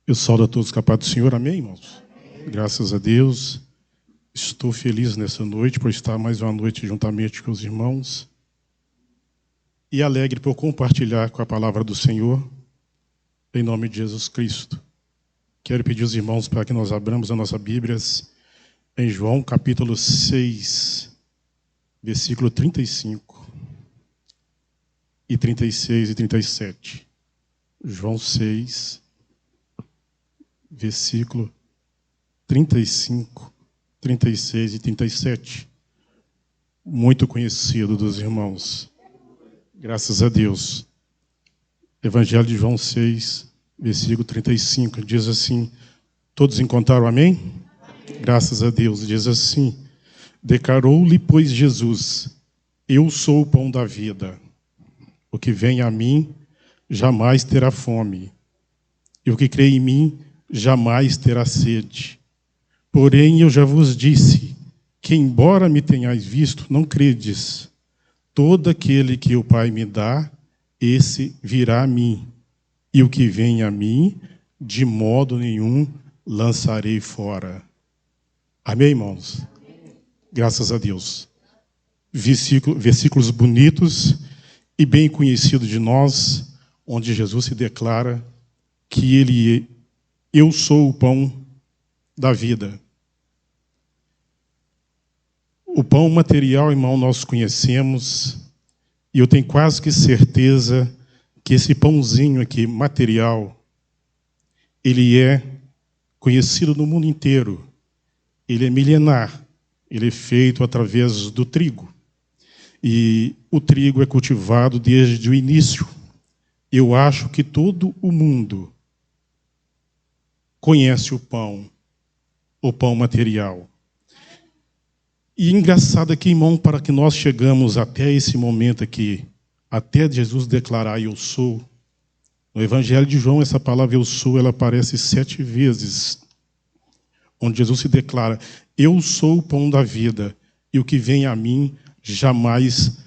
Eu saúdo a todos com a paz do Senhor, amém, irmãos? Graças a Deus. Estou feliz nessa noite por estar mais uma noite juntamente com os irmãos e alegre por compartilhar com a palavra do Senhor, em nome de Jesus Cristo. Quero pedir aos irmãos para que nós abramos as nossas Bíblias em João capítulo 6, versículo 35 e 36 e 37. João 6, versículo 35, 36 e 37. Muito conhecido dos irmãos. Graças a Deus. Evangelho de João 6, versículo 35. Diz assim, todos encontraram amém? Graças a Deus. Diz assim, declarou-lhe, pois, Jesus, eu sou o pão da vida. O que vem a mim jamais terá fome. E o que crê em mim jamais terá sede. Porém, eu já vos disse que, embora me tenhais visto, não credes. Todo aquele que o Pai me dá, esse virá a mim. E o que vem a mim, de modo nenhum lançarei fora. Amém, irmãos? Graças a Deus. Versículos bonitos e bem conhecidos de nós, onde Jesus se declara que eu sou o pão da vida. O pão material, irmão, nós conhecemos, e eu tenho quase que certeza que esse pãozinho aqui, material, ele é conhecido no mundo inteiro. Ele é milenar, ele é feito através do trigo. E o trigo é cultivado desde o início. Eu acho que todo o mundo conhece o pão material. E engraçado aqui, irmão, para que nós chegamos até esse momento aqui, até Jesus declarar eu sou, no Evangelho de João, essa palavra eu sou, ela aparece 7 vezes, onde Jesus se declara, eu sou o pão da vida, e o que vem a mim jamais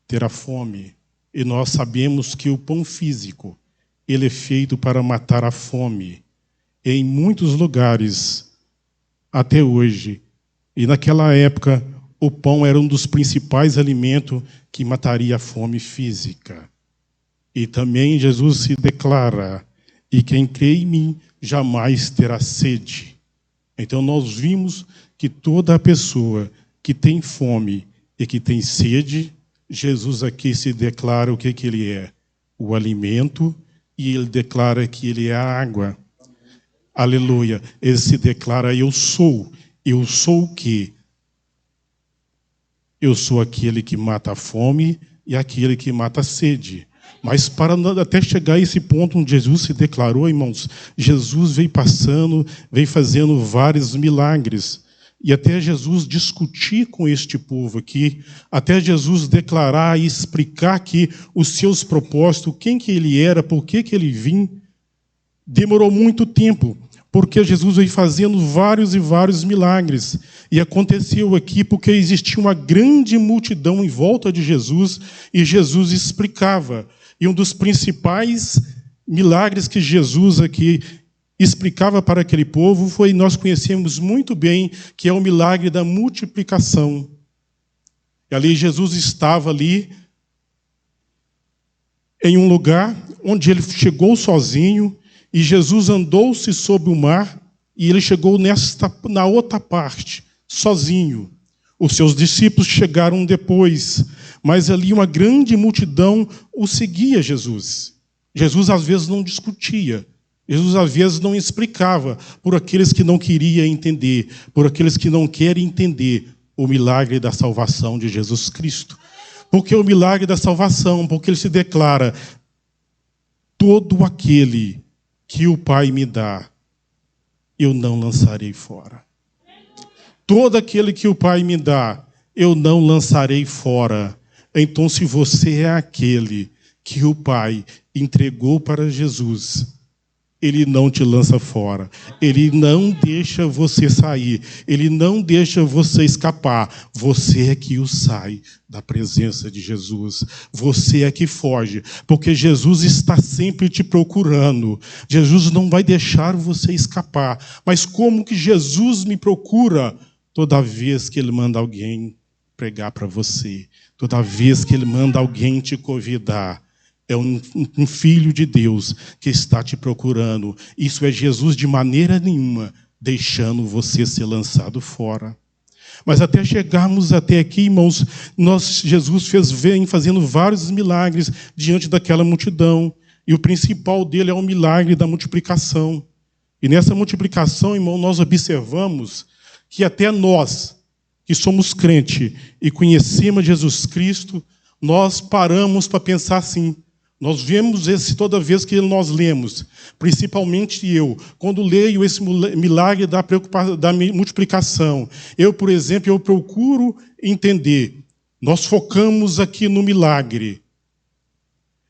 terá fome. E nós sabemos que o pão físico, ele é feito para matar a fome. Em muitos lugares, até hoje, e naquela época, o pão era um dos principais alimentos que mataria a fome física. E também Jesus se declara, e quem crê em mim jamais terá sede. Então nós vimos que toda pessoa que tem fome e que tem sede, Jesus aqui se declara o que ele é? O alimento, e ele declara que ele é a água. Aleluia. Ele se declara, eu sou. Eu sou o quê? Eu sou aquele que mata a fome e aquele que mata a sede. Mas para até chegar a esse ponto onde Jesus se declarou, irmãos, Jesus veio passando, veio fazendo vários milagres. E até Jesus discutir com este povo aqui, até Jesus declarar e explicar aqui os seus propósitos, quem que ele era, por que ele vinha, demorou muito tempo. Porque Jesus veio fazendo vários e vários milagres. E aconteceu aqui porque existia uma grande multidão em volta de Jesus e Jesus explicava. E um dos principais milagres que Jesus aqui explicava para aquele povo foi, nós conhecemos muito bem, que é o milagre da multiplicação. E ali Jesus estava ali em um lugar onde ele chegou sozinho. E Jesus andou-se sobre o mar e ele chegou na outra parte, sozinho. Os seus discípulos chegaram depois, mas ali uma grande multidão o seguia Jesus. Jesus às vezes não discutia, Jesus às vezes não explicava por aqueles que não queriam entender, por aqueles que não querem entender o milagre da salvação de Jesus Cristo. Porque o milagre da salvação, porque ele se declara, todo aquele que o Pai me dá, eu não lançarei fora. Todo aquele que o Pai me dá, eu não lançarei fora. Então, se você é aquele que o Pai entregou para Jesus, Ele não te lança fora. Ele não deixa você sair. Ele não deixa você escapar. Você é que o sai da presença de Jesus. Você é que foge. Porque Jesus está sempre te procurando. Jesus não vai deixar você escapar. Mas como que Jesus me procura? Toda vez que Ele manda alguém pregar para você. Toda vez que Ele manda alguém te convidar. É um filho de Deus que está te procurando. Isso é Jesus de maneira nenhuma deixando você ser lançado fora. Mas até chegarmos até aqui, irmãos, Jesus vem fazendo vários milagres diante daquela multidão. E o principal dele é o milagre da multiplicação. E nessa multiplicação, irmão, nós observamos que até nós, que somos crentes e conhecemos Jesus Cristo, nós paramos para pensar assim. Nós vemos toda vez que nós lemos, principalmente eu, quando leio esse milagre da multiplicação. Eu, por exemplo, eu procuro entender. Nós focamos aqui no milagre.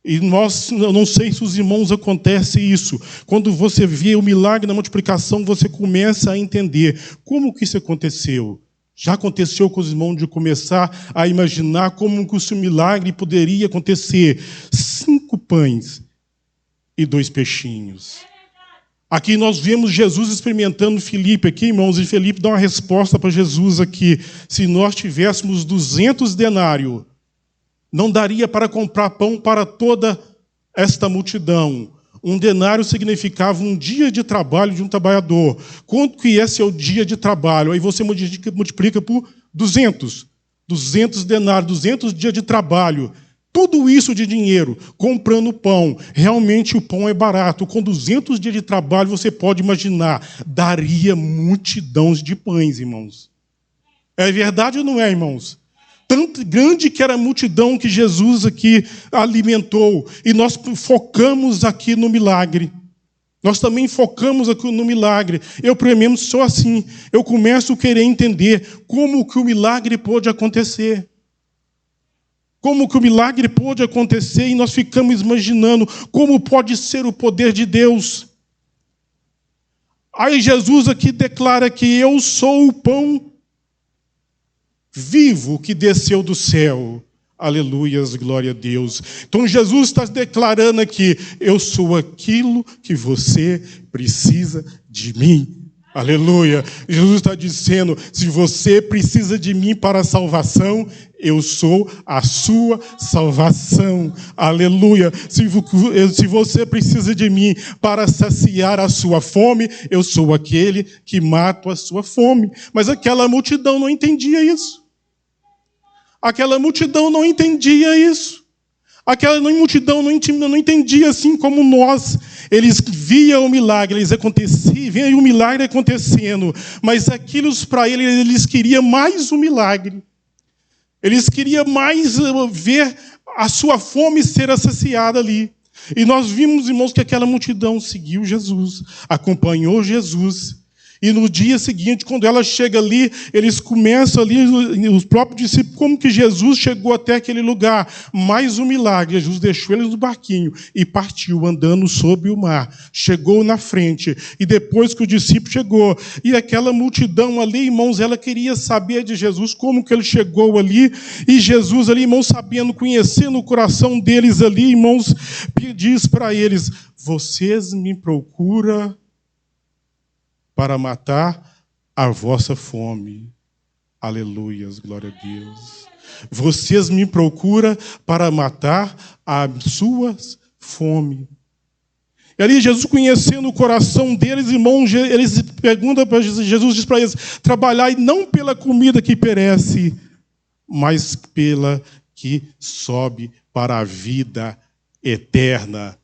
E eu não sei se os irmãos acontece isso. Quando você vê o milagre da multiplicação, você começa a entender como que isso aconteceu. Já aconteceu com os irmãos de começar a imaginar como que esse milagre poderia acontecer. 5 pães e 2 peixinhos. Aqui nós vemos Jesus experimentando Filipe aqui, irmãos, e Filipe dá uma resposta para Jesus aqui. Se nós tivéssemos 200 denários, não daria para comprar pão para toda esta multidão. Um denário significava um dia de trabalho de um trabalhador. Quanto que esse é o dia de trabalho? Aí você multiplica por 200. 200 denários, 200 dias de trabalho. Tudo isso de dinheiro, comprando pão. Realmente o pão é barato. Com 200 dias de trabalho, você pode imaginar, daria multidões de pães, irmãos. É verdade ou não é, irmãos? Tanto grande que era a multidão que Jesus aqui alimentou. E nós focamos aqui no milagre. Nós também focamos aqui no milagre. Eu, por exemplo, sou assim. Eu começo a querer entender como que o milagre pode acontecer. Como que o milagre pode acontecer e nós ficamos imaginando como pode ser o poder de Deus. Aí Jesus aqui declara que eu sou o pão vivo que desceu do céu. Aleluias, glória a Deus. Então Jesus está declarando aqui, eu sou aquilo que você precisa de mim. Aleluia. Jesus está dizendo, se você precisa de mim para a salvação, eu sou a sua salvação. Aleluia. Se você precisa de mim para saciar a sua fome, eu sou aquele que mato a sua fome. Mas aquela multidão não entendia isso. Aquela multidão não entendia isso. Aquela multidão não entendia assim como nós. Eles viam o milagre, viam o milagre acontecendo, mas aquilo para eles queriam mais um milagre. Eles queriam mais ver a sua fome ser saciada ali. E nós vimos, irmãos, que aquela multidão seguiu Jesus, acompanhou Jesus. E no dia seguinte, quando ela chega ali, eles começam ali, os próprios discípulos, como que Jesus chegou até aquele lugar. Mais um milagre. Jesus deixou eles no barquinho e partiu andando sobre o mar. Chegou na frente. E depois que o discípulo chegou, e aquela multidão ali, irmãos, ela queria saber de Jesus, como que ele chegou ali. E Jesus ali, irmãos, sabendo, conhecendo o coração deles ali, irmãos, diz para eles, vocês me procuram para matar a vossa fome. Aleluias, glória a Deus. Vocês me procuram para matar a sua fome. E ali Jesus, conhecendo o coração deles, irmãos, eles perguntam para Jesus, diz para eles, trabalhai não pela comida que perece, mas pela que sobe para a vida eterna.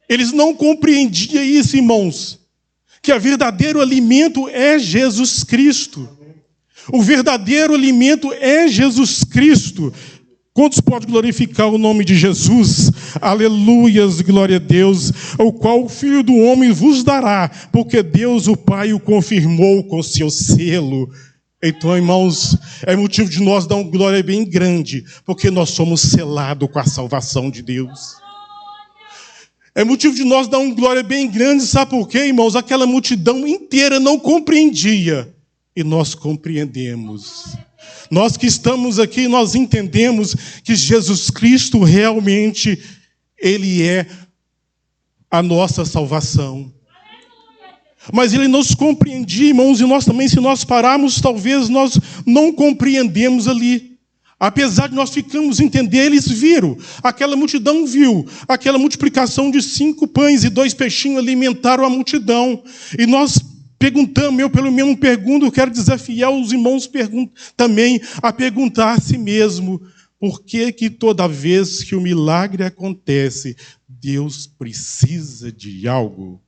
Eles não compreendiam isso, irmãos. Que o verdadeiro alimento é Jesus Cristo. O verdadeiro alimento é Jesus Cristo. Quantos podem glorificar o nome de Jesus? Aleluias, glória a Deus. O qual o Filho do Homem vos dará, porque Deus, o Pai, o confirmou com seu selo. Então, irmãos, é motivo de nós dar uma glória bem grande, porque nós somos selados com a salvação de Deus. É motivo de nós dar uma glória bem grande, sabe por quê, irmãos? Aquela multidão inteira não compreendia, e nós compreendemos. Nós que estamos aqui, nós entendemos que Jesus Cristo realmente, Ele é a nossa salvação. Mas Ele nos compreendia, irmãos, e nós também, se nós pararmos, talvez nós não compreendemos ali. Apesar de nós ficamos entender, eles viram, aquela multidão viu, aquela multiplicação de 5 pães e 2 peixinhos alimentaram a multidão. E nós perguntamos, eu pelo menos pergunto, eu quero desafiar os irmãos também a perguntar a si mesmo, por que toda vez que o milagre acontece, Deus precisa de algo?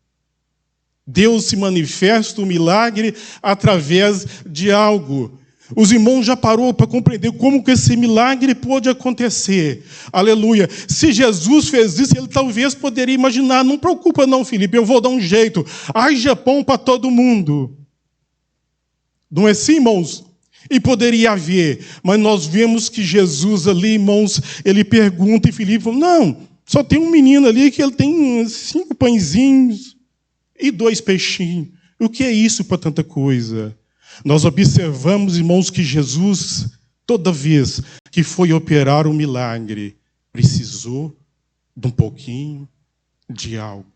Deus se manifesta o milagre através de algo. Os irmãos já parou para compreender como que esse milagre pôde acontecer. Aleluia. Se Jesus fez isso, ele talvez poderia imaginar, não preocupa não, Felipe, eu vou dar um jeito. Haja pão para todo mundo. Não é assim, irmãos? E poderia haver, mas nós vemos que Jesus ali, irmãos, ele pergunta e Felipe fala, não, só tem um menino ali que ele tem 5 pãezinhos e 2 peixinhos. O que é isso para tanta coisa? Nós observamos, irmãos, que Jesus, toda vez que foi operar um milagre, precisou de um pouquinho de algo.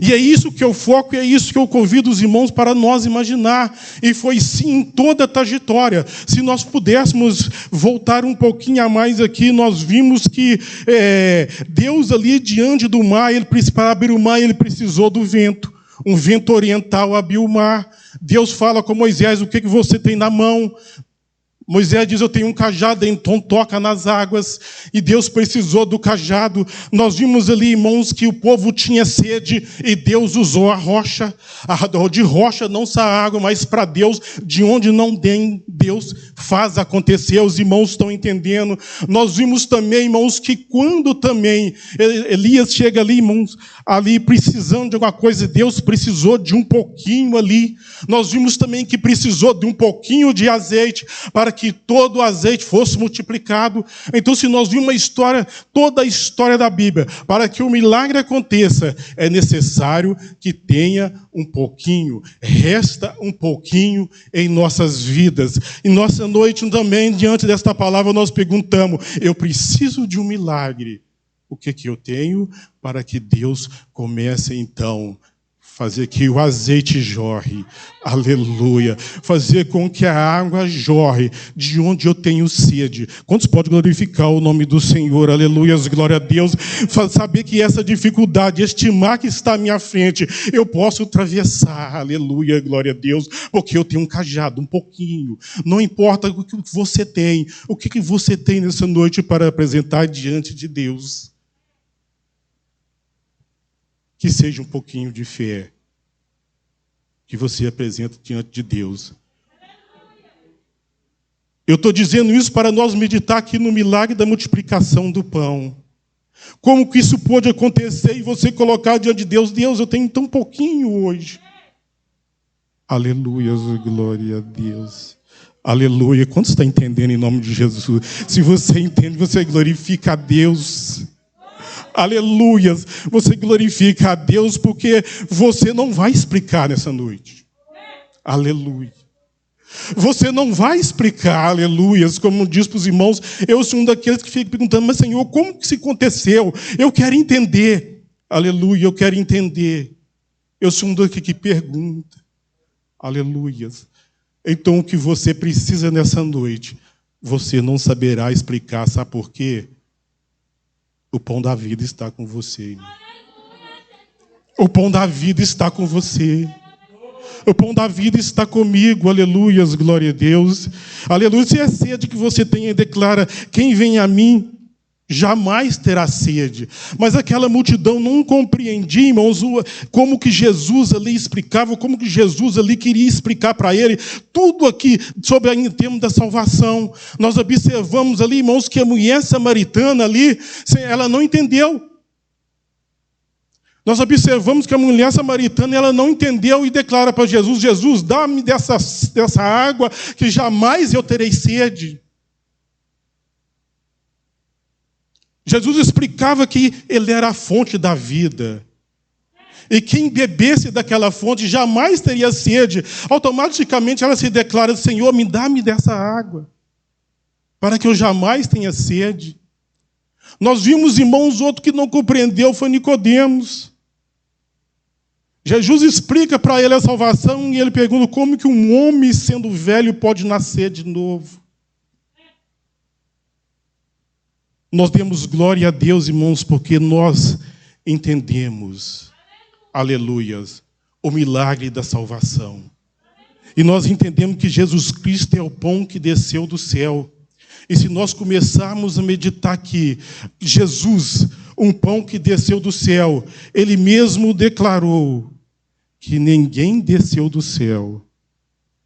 E é isso que eu foco, e é isso que eu convido os irmãos para nós imaginar. E foi sim em toda a trajetória. Se nós pudéssemos voltar um pouquinho a mais aqui, nós vimos que Deus ali diante do mar, para abrir o mar, ele precisou do vento. Um vento oriental abriu o mar. Deus fala com Moisés, o que você tem na mão? Moisés diz, eu tenho um cajado, então toca nas águas. E Deus precisou do cajado. Nós vimos ali, irmãos, que o povo tinha sede e Deus usou a rocha. De rocha não sai água, mas para Deus, de onde não tem, Deus faz acontecer. Os irmãos estão entendendo. Nós vimos também, irmãos, que quando também Elias chega ali, irmãos, ali precisando de alguma coisa, Deus precisou de um pouquinho ali. Nós vimos também que precisou de um pouquinho de azeite para que todo o azeite fosse multiplicado. Então, se nós vimos uma história, toda a história da Bíblia, para que o milagre aconteça, é necessário que tenha um pouquinho, resta um pouquinho em nossas vidas. E nossa noite também, diante desta palavra, nós perguntamos, eu preciso de um milagre. O que eu tenho para que Deus comece, então, fazer que o azeite jorre, aleluia, fazer com que a água jorre de onde eu tenho sede. Quantos podem glorificar o nome do Senhor, aleluia, glória a Deus, saber que essa dificuldade, este mar que está à minha frente, eu posso atravessar, aleluia, glória a Deus, porque eu tenho um cajado, um pouquinho, não importa o que você tem, o que você tem nessa noite para apresentar diante de Deus. Que seja um pouquinho de fé que você apresenta diante de Deus. Eu estou dizendo isso para nós meditar aqui no milagre da multiplicação do pão. Como que isso pode acontecer e você colocar diante de Deus, Deus, eu tenho tão pouquinho hoje. Aleluia, glória a Deus. Aleluia. Quantos está entendendo em nome de Jesus? Se você entende, você glorifica a Deus. Aleluia, você glorifica a Deus porque você não vai explicar nessa noite. Aleluia. Você não vai explicar, aleluia, como diz para os irmãos, eu sou um daqueles que fica perguntando, mas Senhor, como que isso aconteceu? Eu quero entender. Aleluia, eu quero entender. Eu sou um daqueles que pergunta. Aleluia. Então o que você precisa nessa noite, você não saberá explicar, sabe por quê? O pão da vida está com você, irmão. O pão da vida está com você. O pão da vida está comigo, aleluia, glória a Deus. Aleluia, se é sede que você tem, declara, quem vem a mim, jamais terá sede. Mas aquela multidão não compreendia, irmãos, como que Jesus ali explicava, como que Jesus ali queria explicar para ele tudo aqui sobre o termo da salvação. Nós observamos ali, irmãos, que a mulher samaritana ali, ela não entendeu. Nós observamos que a mulher samaritana, ela não entendeu e declara para Jesus, Jesus, dá-me dessa água que jamais eu terei sede. Jesus explicava que ele era a fonte da vida. E quem bebesse daquela fonte jamais teria sede. Automaticamente ela se declara: Senhor, dá-me dessa água, para que eu jamais tenha sede. Nós vimos, irmãos, outro que não compreendeu foi Nicodemos. Jesus explica para ele a salvação e ele pergunta como que um homem, sendo velho, pode nascer de novo. Nós demos glória a Deus, irmãos, porque nós entendemos, aleluias, o milagre da salvação. E nós entendemos que Jesus Cristo é o pão que desceu do céu. E se nós começarmos a meditar que Jesus, um pão que desceu do céu, ele mesmo declarou que ninguém desceu do céu,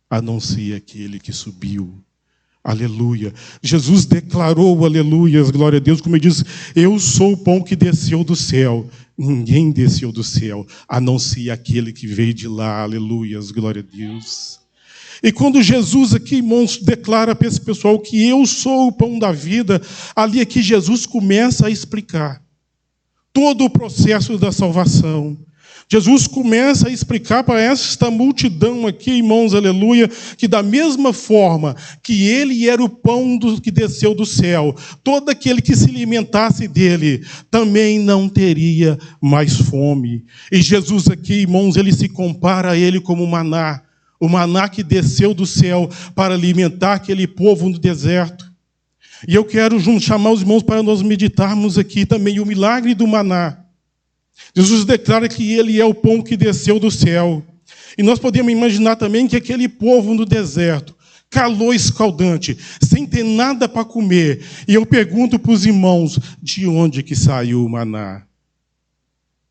a não ser aquele que subiu. Aleluia. Jesus declarou, aleluias, glória a Deus, como ele diz: eu sou o pão que desceu do céu. Ninguém desceu do céu, a não ser aquele que veio de lá. Aleluias, glória a Deus. E quando Jesus aqui, irmãos, declara para esse pessoal que eu sou o pão da vida, ali aqui Jesus começa a explicar todo o processo da salvação. Jesus começa a explicar para esta multidão aqui, irmãos, aleluia, que da mesma forma que ele era o pão que desceu do céu, todo aquele que se alimentasse dele também não teria mais fome. E Jesus aqui, irmãos, ele se compara a ele como maná, o maná que desceu do céu para alimentar aquele povo no deserto. E eu quero chamar os irmãos para nós meditarmos aqui também o milagre do maná. Jesus declara que ele é o pão que desceu do céu. E nós podemos imaginar também que aquele povo no deserto, calor escaldante, sem ter nada para comer. E eu pergunto para os irmãos, de onde que saiu o maná?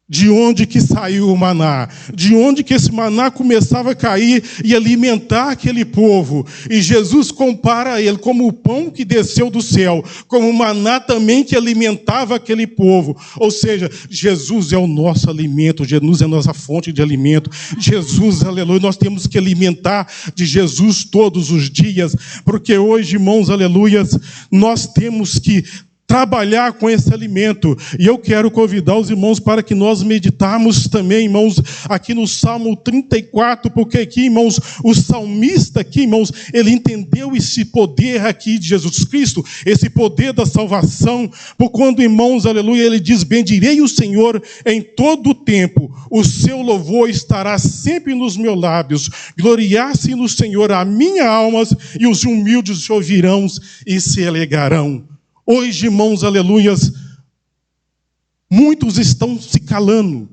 De onde que saiu o maná? De onde que esse maná começava a cair e alimentar aquele povo? E Jesus compara ele como o pão que desceu do céu, como o maná também que alimentava aquele povo. Ou seja, Jesus é o nosso alimento, Jesus é a nossa fonte de alimento. Jesus, aleluia, nós temos que alimentar de Jesus todos os dias, porque hoje, irmãos, aleluias, nós temos que trabalhar com esse alimento. E eu quero convidar os irmãos para que nós meditarmos também, irmãos, aqui no Salmo 34, porque aqui, irmãos, o salmista aqui, irmãos, ele entendeu esse poder aqui de Jesus Cristo, esse poder da salvação, por quando, irmãos, aleluia, ele diz: bendirei o Senhor em todo o tempo, o seu louvor estará sempre nos meus lábios, gloriar-se no Senhor a minha alma, e os humildes ouvirão e se alegrarão. Hoje, irmãos, aleluias, muitos estão se calando.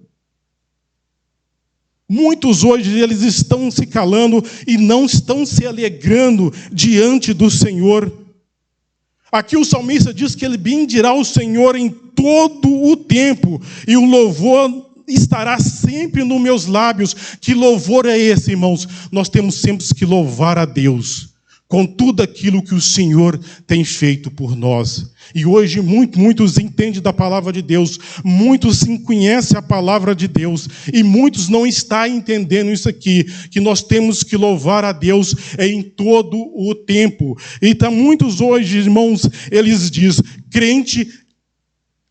Muitos hoje, eles estão se calando e não estão se alegrando diante do Senhor. Aqui o salmista diz que ele bendirá o Senhor em todo o tempo, e o louvor estará sempre nos meus lábios. Que louvor é esse, irmãos? Nós temos sempre que louvar a Deus com tudo aquilo que o Senhor tem feito por nós. E hoje muitos entendem da palavra de Deus, muitos conhecem a palavra de Deus, e muitos não estão entendendo isso aqui, que nós temos que louvar a Deus em todo o tempo. Então muitos hoje, irmãos, eles dizem: crente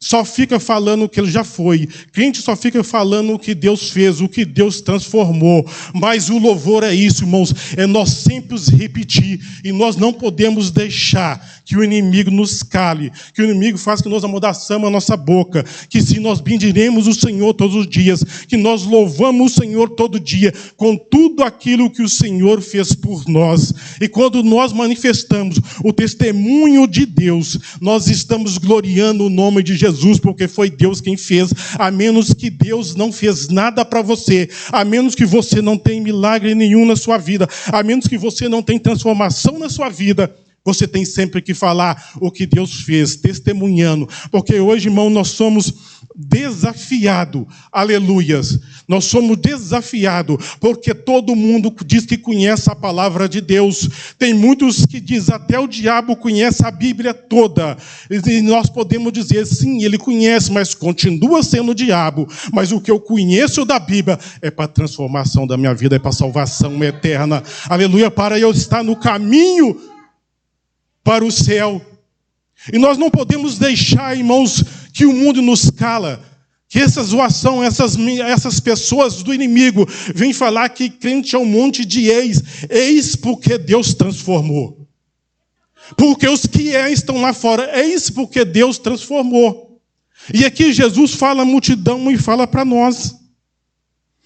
só fica falando o que ele já foi. Crente só fica falando o que Deus fez, o que Deus transformou. Mas o louvor é isso, irmãos, é nós sempre repetir. E nós não podemos deixar que o inimigo nos cale, que o inimigo faça que nós amordaçamos a nossa boca. Que se nós bendiremos o Senhor todos os dias, que nós louvamos o Senhor todo dia, com tudo aquilo que o Senhor fez por nós. E quando nós manifestamos o testemunho de Deus, nós estamos gloriando o nome de Jesus, porque foi Deus quem fez. A menos que Deus não fez nada para você, a menos que você não tenha milagre nenhum na sua vida, a menos que você não tenha transformação na sua vida, você tem sempre que falar o que Deus fez, testemunhando. Porque hoje, irmão, nós somos desafiados, aleluias. Nós somos desafiados, porque todo mundo diz que conhece a palavra de Deus. Tem muitos que dizem, até o diabo conhece a Bíblia toda. E nós podemos dizer, sim, ele conhece, mas continua sendo o diabo. Mas o que eu conheço da Bíblia é para a transformação da minha vida, é para a salvação eterna. Aleluia, para eu estar no caminho para o céu. E nós não podemos deixar, irmãos, que o mundo nos cala, que essa zoação, essas pessoas do inimigo vêm falar que crente é um monte de eis porque Deus transformou. Porque os que estão lá fora, eis porque Deus transformou. E aqui Jesus fala à multidão e fala para nós.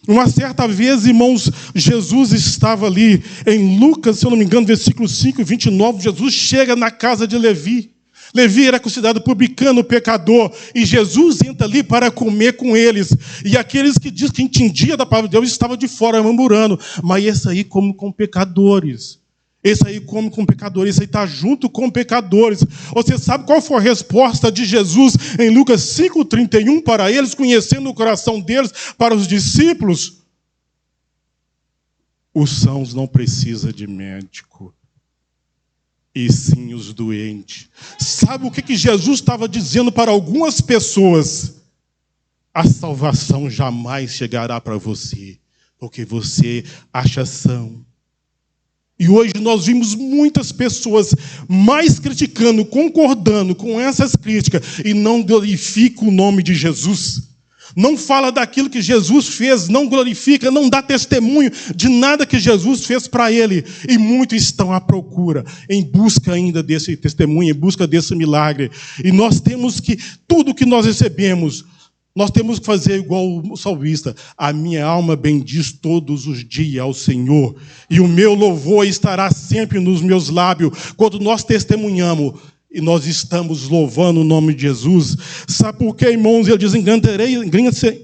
Uma certa vez, irmãos, Jesus estava ali em Lucas, se eu não me engano, versículo 5, 29, Jesus chega na casa de Levi. Levi era considerado publicano, pecador, e Jesus entra ali para comer com eles. E aqueles que dizem que entendia da palavra de Deus estavam de fora murmurando. Mas esse aí come com pecadores. Esse aí come com pecadores, esse aí está junto com pecadores. Você sabe qual foi a resposta de Jesus em Lucas 5,31 para eles, conhecendo o coração deles, para os discípulos? Os sãos não precisam de médico, e sim os doentes. Sabe o que Jesus estava dizendo para algumas pessoas? A salvação jamais chegará para você, porque você acha são. E hoje nós vimos muitas pessoas mais criticando, concordando com essas críticas, e não glorificam o nome de Jesus. Não fala daquilo que Jesus fez, não glorifica, não dá testemunho de nada que Jesus fez para ele. E muitos estão à procura, em busca ainda desse testemunho, em busca desse milagre. E nós temos que, tudo que nós recebemos, nós temos que fazer igual o salmista. A minha alma bendiz todos os dias ao Senhor, e o meu louvor estará sempre nos meus lábios. Quando nós testemunhamos, e nós estamos louvando o nome de Jesus. Sabe por quê, irmãos? Ele diz,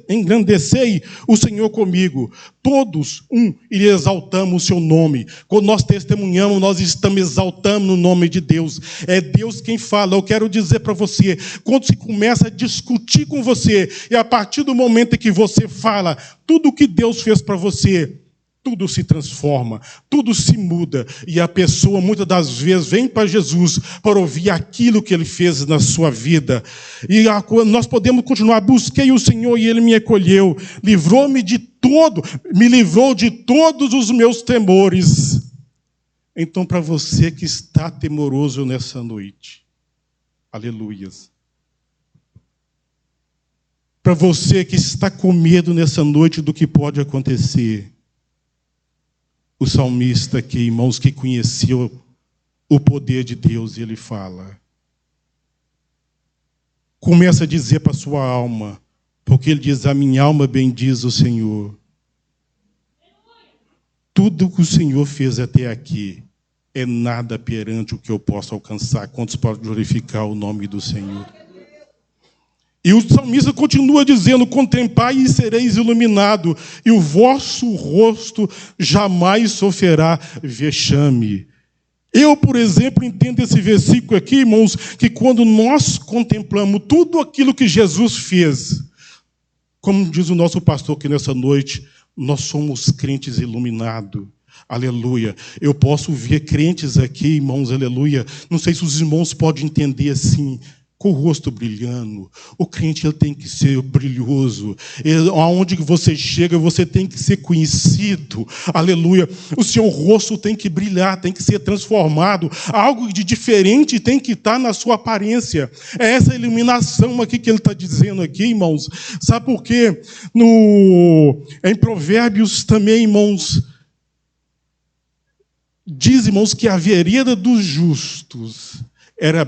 engrandecei o Senhor comigo. Todos, e exaltamos o seu nome. Quando nós testemunhamos, nós estamos exaltando o nome de Deus. É Deus quem fala. Eu quero dizer para você, quando se começa a discutir com você, e a partir do momento em que você fala tudo o que Deus fez para você, tudo se transforma, tudo se muda, e a pessoa muitas das vezes vem para Jesus para ouvir aquilo que ele fez na sua vida. E nós podemos continuar, busquei o Senhor e ele me acolheu, me livrou de todos os meus temores. Então, para você que está temoroso nessa noite, aleluias. Para você que está com medo nessa noite do que pode acontecer, o salmista aqui, irmãos, que conheceu o poder de Deus, ele fala. Começa a dizer para a sua alma, porque ele diz, a minha alma bendiz o Senhor. Tudo que o Senhor fez até aqui é nada perante o que eu posso alcançar. Quantos podem glorificar o nome do Senhor? E o salmista continua dizendo, contemplai e sereis iluminado, e o vosso rosto jamais sofrerá vexame. Eu, por exemplo, entendo esse versículo aqui, irmãos, que quando nós contemplamos tudo aquilo que Jesus fez, como diz o nosso pastor aqui nessa noite, nós somos crentes iluminados. Aleluia. Eu posso ver crentes aqui, irmãos, aleluia. Não sei se os irmãos podem entender assim, com o rosto brilhando. O crente ele tem que ser brilhoso. Aonde você chega, você tem que ser conhecido. Aleluia. O seu rosto tem que brilhar, tem que ser transformado. Algo de diferente tem que estar na sua aparência. É essa iluminação aqui que ele está dizendo aqui, irmãos. Sabe por quê? Em Provérbios também, irmãos, diz, irmãos, que a vereda dos justos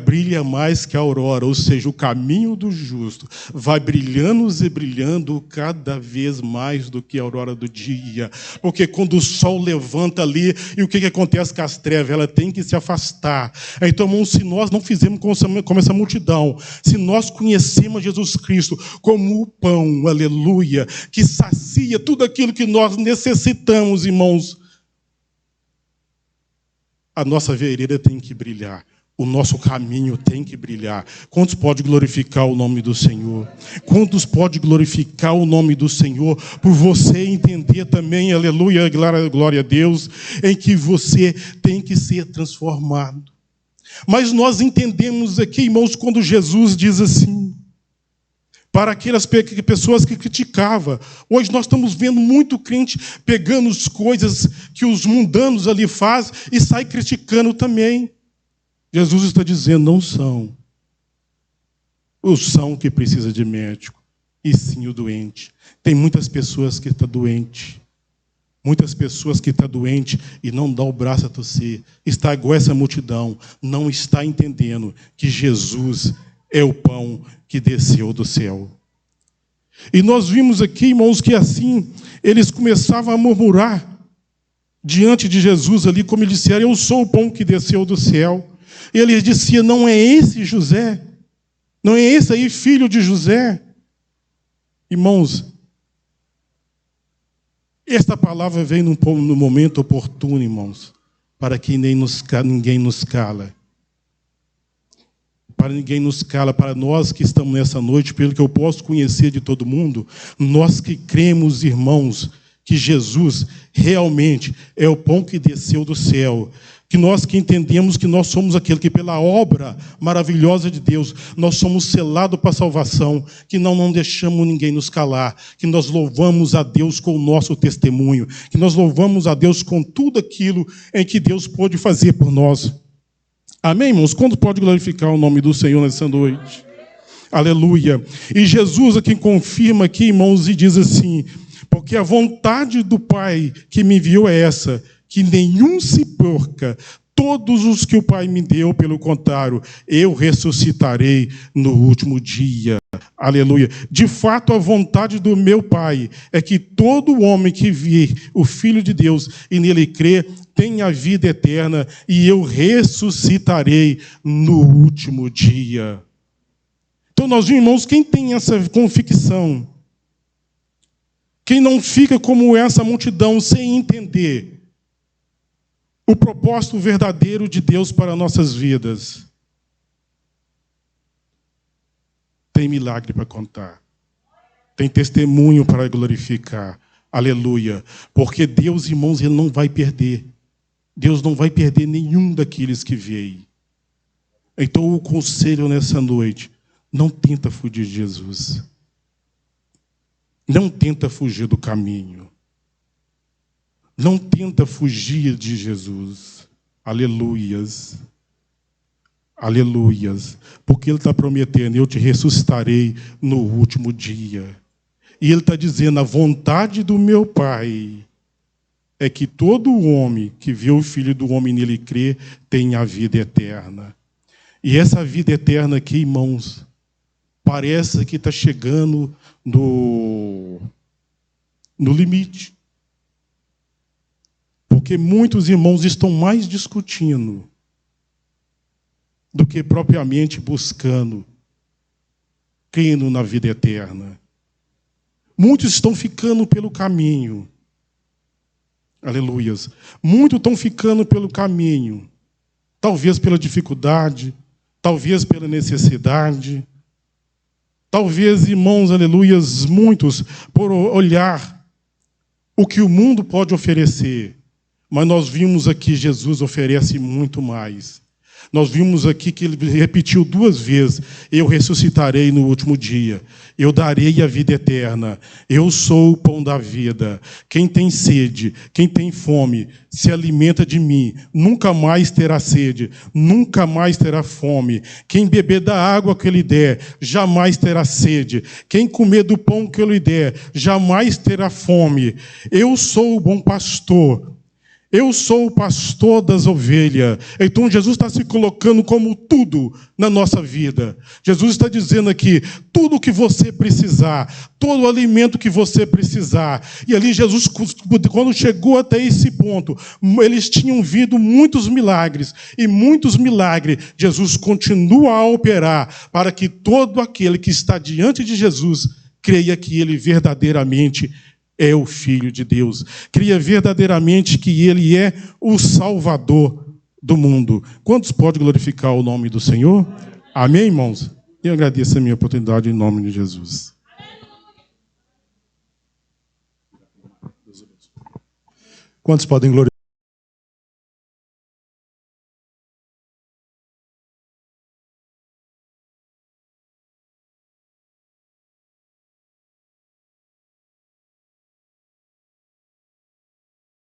brilha mais que a aurora, ou seja, o caminho do justo vai brilhando e brilhando cada vez mais do que a aurora do dia, porque quando o sol levanta ali, e o que acontece com as trevas? Ela tem que se afastar. Então, irmãos, se nós não fizermos como essa multidão, se nós conhecemos Jesus Cristo como o pão, aleluia, que sacia tudo aquilo que nós necessitamos, irmãos, a nossa vereda tem que brilhar. O nosso caminho tem que brilhar. Quantos podem glorificar o nome do Senhor? Quantos podem glorificar o nome do Senhor? Por você entender também, aleluia, glória a Deus, em que você tem que ser transformado. Mas nós entendemos aqui, irmãos, quando Jesus diz assim, para aquelas pessoas que criticavam. Hoje nós estamos vendo muito crente pegando as coisas que os mundanos ali fazem e sai criticando também. Jesus está dizendo, não são. o são que precisa de médico, e sim o doente. Tem muitas pessoas que estão doentes. Muitas pessoas que estão doentes e não dão o braço a torcer. Está igual essa multidão. Não está entendendo que Jesus é o pão que desceu do céu. E nós vimos aqui, irmãos, que assim eles começavam a murmurar diante de Jesus ali, como eles disseram, eu sou o pão que desceu do céu. E eles diziam, não é esse José? Não é esse aí, filho de José? Irmãos, esta palavra vem no momento oportuno, irmãos, para que ninguém nos cala. Para ninguém nos cala, para nós que estamos nessa noite, pelo que eu posso conhecer de todo mundo, nós que cremos, irmãos, que Jesus realmente é o pão que desceu do céu, que nós que entendemos que nós somos aquele que pela obra maravilhosa de Deus, nós somos selados para a salvação, que não deixamos ninguém nos calar, que nós louvamos a Deus com o nosso testemunho, que nós louvamos a Deus com tudo aquilo em que Deus pode fazer por nós. Amém, irmãos? Quando pode glorificar o nome do Senhor nessa noite? Aleluia. E Jesus aqui confirma aqui, irmãos, e diz assim, porque a vontade do Pai que me enviou é essa, que nenhum se perca, todos os que o Pai me deu, pelo contrário, eu ressuscitarei no último dia. Aleluia. De fato, a vontade do meu Pai é que todo homem que vir o Filho de Deus e nele crer, tenha vida eterna, e eu ressuscitarei no último dia. Então, nós vimos, irmãos, quem tem essa convicção, quem não fica como essa multidão sem entender o propósito verdadeiro de Deus para nossas vidas, tem milagre para contar, tem testemunho para glorificar. Aleluia. Porque Deus, irmãos, Ele não vai perder. Deus não vai perder nenhum daqueles que veio. Então, o conselho nessa noite, não tenta fugir de Jesus. Não tenta fugir do caminho. Não tenta fugir de Jesus. Aleluias. Aleluias. Porque Ele está prometendo, eu te ressuscitarei no último dia. E Ele está dizendo, a vontade do meu Pai é que todo homem que vê o Filho do Homem nele crer tenha a vida eterna. E essa vida eterna aqui, irmãos, parece que está chegando no limite. Porque muitos irmãos estão mais discutindo do que propriamente buscando, crendo na vida eterna. Muitos estão ficando pelo caminho. Aleluias. Muitos estão ficando pelo caminho. Talvez pela dificuldade, talvez pela necessidade. Talvez, irmãos, aleluias, muitos por olhar o que o mundo pode oferecer. Mas nós vimos aqui, Jesus oferece muito mais. Nós vimos aqui que Ele repetiu 2 vezes, eu ressuscitarei no último dia, eu darei a vida eterna, eu sou o pão da vida. Quem tem sede, quem tem fome, se alimenta de mim, nunca mais terá sede, nunca mais terá fome. Quem beber da água que eu lhe der, jamais terá sede. Quem comer do pão que eu lhe der, jamais terá fome. Eu sou o bom pastor. Eu sou o pastor das ovelhas. Então Jesus está se colocando como tudo na nossa vida. Jesus está dizendo aqui, tudo que você precisar, todo o alimento que você precisar. E ali Jesus, quando chegou até esse ponto, eles tinham visto muitos milagres. E muitos milagres, Jesus continua a operar para que todo aquele que está diante de Jesus creia que Ele verdadeiramente é o Filho de Deus. Creia verdadeiramente que Ele é o Salvador do mundo. Quantos podem glorificar o nome do Senhor? Amém, irmãos? Eu agradeço a minha oportunidade em nome de Jesus. Quantos podem glorificar?